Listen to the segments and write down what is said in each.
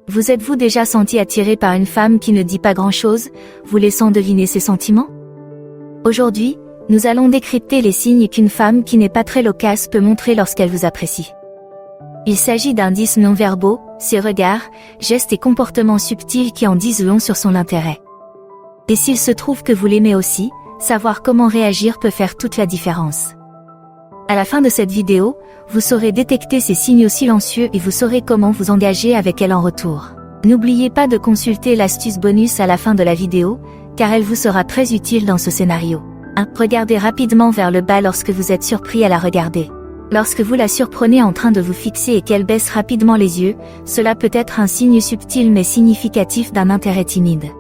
Vous êtes-vous déjà senti attiré par une femme qui ne dit pas grand-chose, vous laissant deviner ses sentiments? Aujourd'hui, nous allons décrypter les signes qu'une femme qui n'est pas très loquace peut montrer lorsqu'elle vous apprécie. Il s'agit d'indices non-verbaux, ses regards, gestes et comportements subtils qui en disent long sur son intérêt. Et s'il se trouve que vous l'aimez aussi, savoir comment réagir peut faire toute la différence. À la fin de cette vidéo, vous saurez détecter ces signaux silencieux et vous saurez comment vous engager avec elle en retour. N'oubliez pas de consulter l'astuce bonus à la fin de la vidéo, car elle vous sera très utile dans ce scénario. 1. Regardez rapidement vers le bas lorsque vous êtes surpris à la regarder. Lorsque vous la surprenez en train de vous fixer et qu'elle baisse rapidement les yeux, cela peut être un signe subtil mais significatif d'un intérêt timide.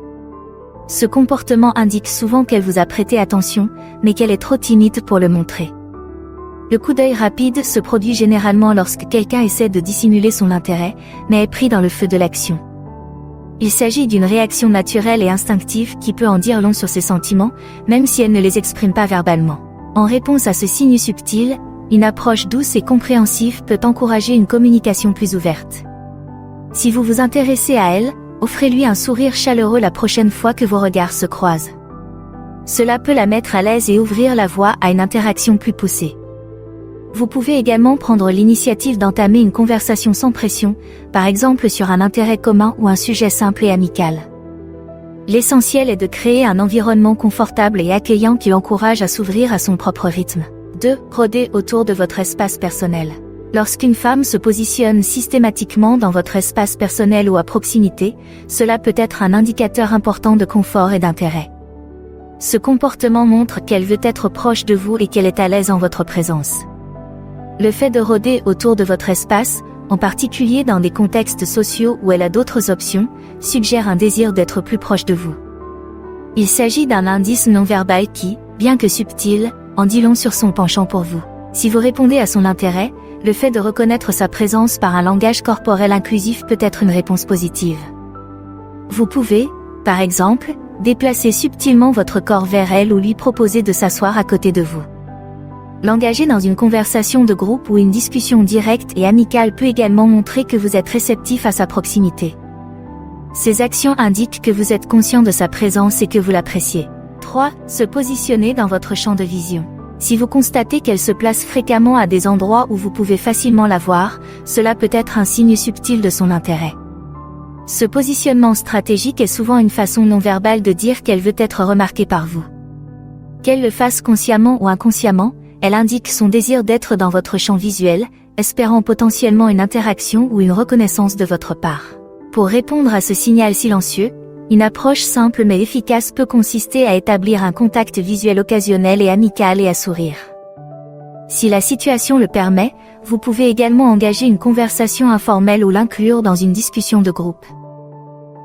Ce comportement indique souvent qu'elle vous a prêté attention, mais qu'elle est trop timide pour le montrer. Le coup d'œil rapide se produit généralement lorsque quelqu'un essaie de dissimuler son intérêt, mais est pris dans le feu de l'action. Il s'agit d'une réaction naturelle et instinctive qui peut en dire long sur ses sentiments, même si elle ne les exprime pas verbalement. En réponse à ce signe subtil, une approche douce et compréhensive peut encourager une communication plus ouverte. Si vous vous intéressez à elle, offrez-lui un sourire chaleureux la prochaine fois que vos regards se croisent. Cela peut la mettre à l'aise et ouvrir la voie à une interaction plus poussée. Vous pouvez également prendre l'initiative d'entamer une conversation sans pression, par exemple sur un intérêt commun ou un sujet simple et amical. L'essentiel est de créer un environnement confortable et accueillant qui l'encourage à s'ouvrir à son propre rythme. 2. Rôdez autour de votre espace personnel. Lorsqu'une femme se positionne systématiquement dans votre espace personnel ou à proximité, cela peut être un indicateur important de confort et d'intérêt. Ce comportement montre qu'elle veut être proche de vous et qu'elle est à l'aise en votre présence. Le fait de rôder autour de votre espace, en particulier dans des contextes sociaux où elle a d'autres options, suggère un désir d'être plus proche de vous. Il s'agit d'un indice non-verbal qui, bien que subtil, en dit long sur son penchant pour vous. Si vous répondez à son intérêt, le fait de reconnaître sa présence par un langage corporel inclusif peut être une réponse positive. Vous pouvez, par exemple, déplacer subtilement votre corps vers elle ou lui proposer de s'asseoir à côté de vous. L'engager dans une conversation de groupe ou une discussion directe et amicale peut également montrer que vous êtes réceptif à sa proximité. Ces actions indiquent que vous êtes conscient de sa présence et que vous l'appréciez. 3. Se positionner dans votre champ de vision. Si vous constatez qu'elle se place fréquemment à des endroits où vous pouvez facilement la voir, cela peut être un signe subtil de son intérêt. Ce positionnement stratégique est souvent une façon non verbale de dire qu'elle veut être remarquée par vous. Qu'elle le fasse consciemment ou inconsciemment, elle indique son désir d'être dans votre champ visuel, espérant potentiellement une interaction ou une reconnaissance de votre part. Pour répondre à ce signal silencieux, une approche simple mais efficace peut consister à établir un contact visuel occasionnel et amical et à sourire. Si la situation le permet, vous pouvez également engager une conversation informelle ou l'inclure dans une discussion de groupe.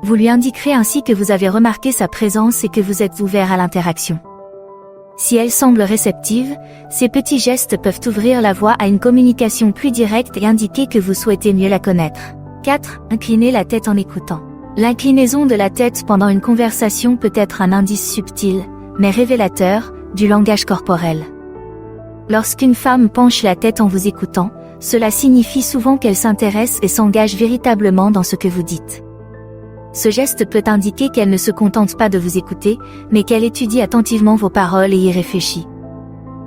Vous lui indiquerez ainsi que vous avez remarqué sa présence et que vous êtes ouvert à l'interaction. Si elle semble réceptive, ces petits gestes peuvent ouvrir la voie à une communication plus directe et indiquer que vous souhaitez mieux la connaître. 4. Inclinez la tête en écoutant. L'inclinaison de la tête pendant une conversation peut être un indice subtil, mais révélateur, du langage corporel. Lorsqu'une femme penche la tête en vous écoutant, cela signifie souvent qu'elle s'intéresse et s'engage véritablement dans ce que vous dites. Ce geste peut indiquer qu'elle ne se contente pas de vous écouter, mais qu'elle étudie attentivement vos paroles et y réfléchit.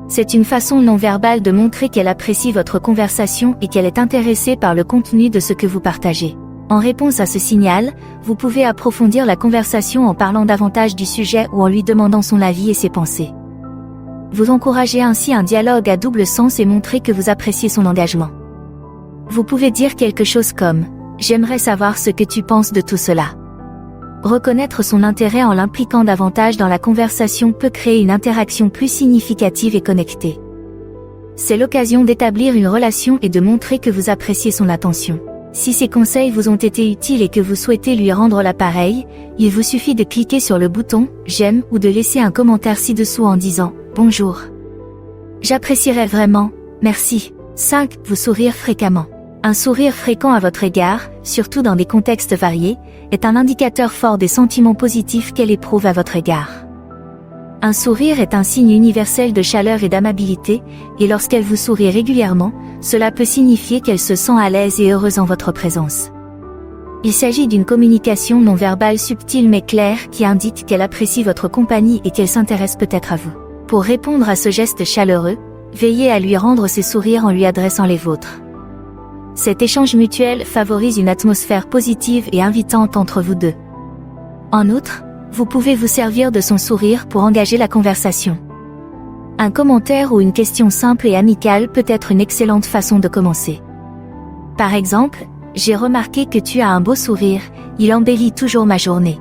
C'est une façon non verbale de montrer qu'elle apprécie votre conversation et qu'elle est intéressée par le contenu de ce que vous partagez. En réponse à ce signal, vous pouvez approfondir la conversation en parlant davantage du sujet ou en lui demandant son avis et ses pensées. Vous encouragez ainsi un dialogue à double sens et montrez que vous appréciez son engagement. Vous pouvez dire quelque chose comme « J'aimerais savoir ce que tu penses de tout cela ». Reconnaître son intérêt en l'impliquant davantage dans la conversation peut créer une interaction plus significative et connectée. C'est l'occasion d'établir une relation et de montrer que vous appréciez son attention. Si ces conseils vous ont été utiles et que vous souhaitez lui rendre l'appareil, il vous suffit de cliquer sur le bouton « J'aime » ou de laisser un commentaire ci-dessous en disant « Bonjour. J'apprécierais vraiment, merci ». 5. Vous sourire fréquemment. Un sourire fréquent à votre égard, surtout dans des contextes variés, est un indicateur fort des sentiments positifs qu'elle éprouve à votre égard. Un sourire est un signe universel de chaleur et d'amabilité, et lorsqu'elle vous sourit régulièrement, cela peut signifier qu'elle se sent à l'aise et heureuse en votre présence. Il s'agit d'une communication non verbale subtile mais claire qui indique qu'elle apprécie votre compagnie et qu'elle s'intéresse peut-être à vous. Pour répondre à ce geste chaleureux, veillez à lui rendre ses sourires en lui adressant les vôtres. Cet échange mutuel favorise une atmosphère positive et invitante entre vous deux. En outre, vous pouvez vous servir de son sourire pour engager la conversation. Un commentaire ou une question simple et amicale peut être une excellente façon de commencer. Par exemple, j'ai remarqué que tu as un beau sourire, il embellit toujours ma journée.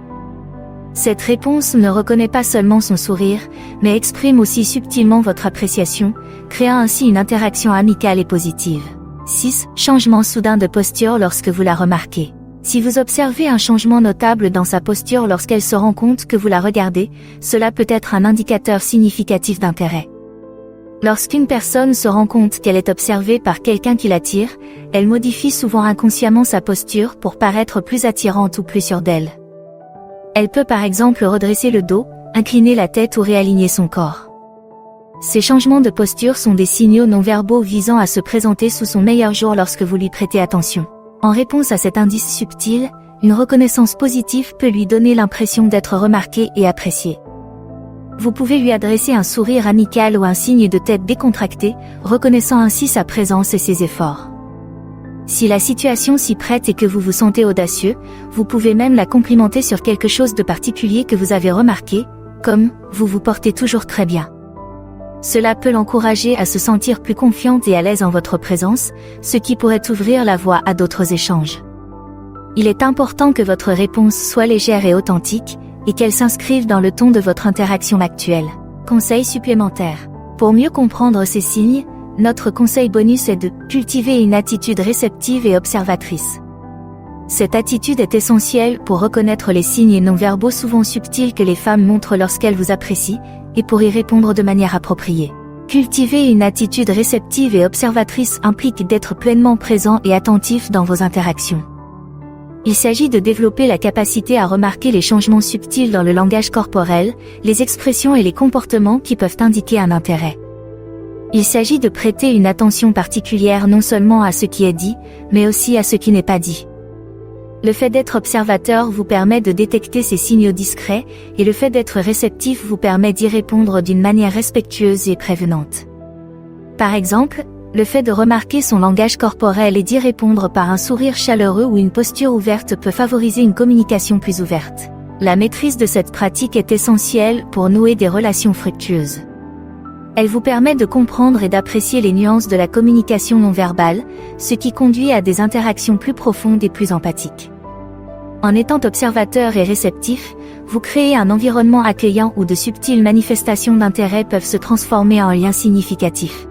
Cette réponse ne reconnaît pas seulement son sourire, mais exprime aussi subtilement votre appréciation, créant ainsi une interaction amicale et positive. 6. Changement soudain de posture lorsque vous la remarquez. Si vous observez un changement notable dans sa posture lorsqu'elle se rend compte que vous la regardez, cela peut être un indicateur significatif d'intérêt. Lorsqu'une personne se rend compte qu'elle est observée par quelqu'un qui l'attire, elle modifie souvent inconsciemment sa posture pour paraître plus attirante ou plus sûre d'elle. Elle peut par exemple redresser le dos, incliner la tête ou réaligner son corps. Ces changements de posture sont des signaux non-verbaux visant à se présenter sous son meilleur jour lorsque vous lui prêtez attention. En réponse à cet indice subtil, une reconnaissance positive peut lui donner l'impression d'être remarqué et apprécié. Vous pouvez lui adresser un sourire amical ou un signe de tête décontracté, reconnaissant ainsi sa présence et ses efforts. Si la situation s'y prête et que vous vous sentez audacieux, vous pouvez même la complimenter sur quelque chose de particulier que vous avez remarqué, comme « vous vous portez toujours très bien ». Cela peut l'encourager à se sentir plus confiante et à l'aise en votre présence, ce qui pourrait ouvrir la voie à d'autres échanges. Il est important que votre réponse soit légère et authentique, et qu'elle s'inscrive dans le ton de votre interaction actuelle. Conseil supplémentaire. Pour mieux comprendre ces signes, notre conseil bonus est de cultiver une attitude réceptive et observatrice. Cette attitude est essentielle pour reconnaître les signes non-verbaux souvent subtils que les femmes montrent lorsqu'elles vous apprécient, et pour y répondre de manière appropriée. Cultiver une attitude réceptive et observatrice implique d'être pleinement présent et attentif dans vos interactions. Il s'agit de développer la capacité à remarquer les changements subtils dans le langage corporel, les expressions et les comportements qui peuvent indiquer un intérêt. Il s'agit de prêter une attention particulière non seulement à ce qui est dit, mais aussi à ce qui n'est pas dit. Le fait d'être observateur vous permet de détecter ces signaux discrets, et le fait d'être réceptif vous permet d'y répondre d'une manière respectueuse et prévenante. Par exemple, le fait de remarquer son langage corporel et d'y répondre par un sourire chaleureux ou une posture ouverte peut favoriser une communication plus ouverte. La maîtrise de cette pratique est essentielle pour nouer des relations fructueuses. Elle vous permet de comprendre et d'apprécier les nuances de la communication non verbale, ce qui conduit à des interactions plus profondes et plus empathiques. En étant observateur et réceptif, vous créez un environnement accueillant où de subtiles manifestations d'intérêt peuvent se transformer en liens significatifs.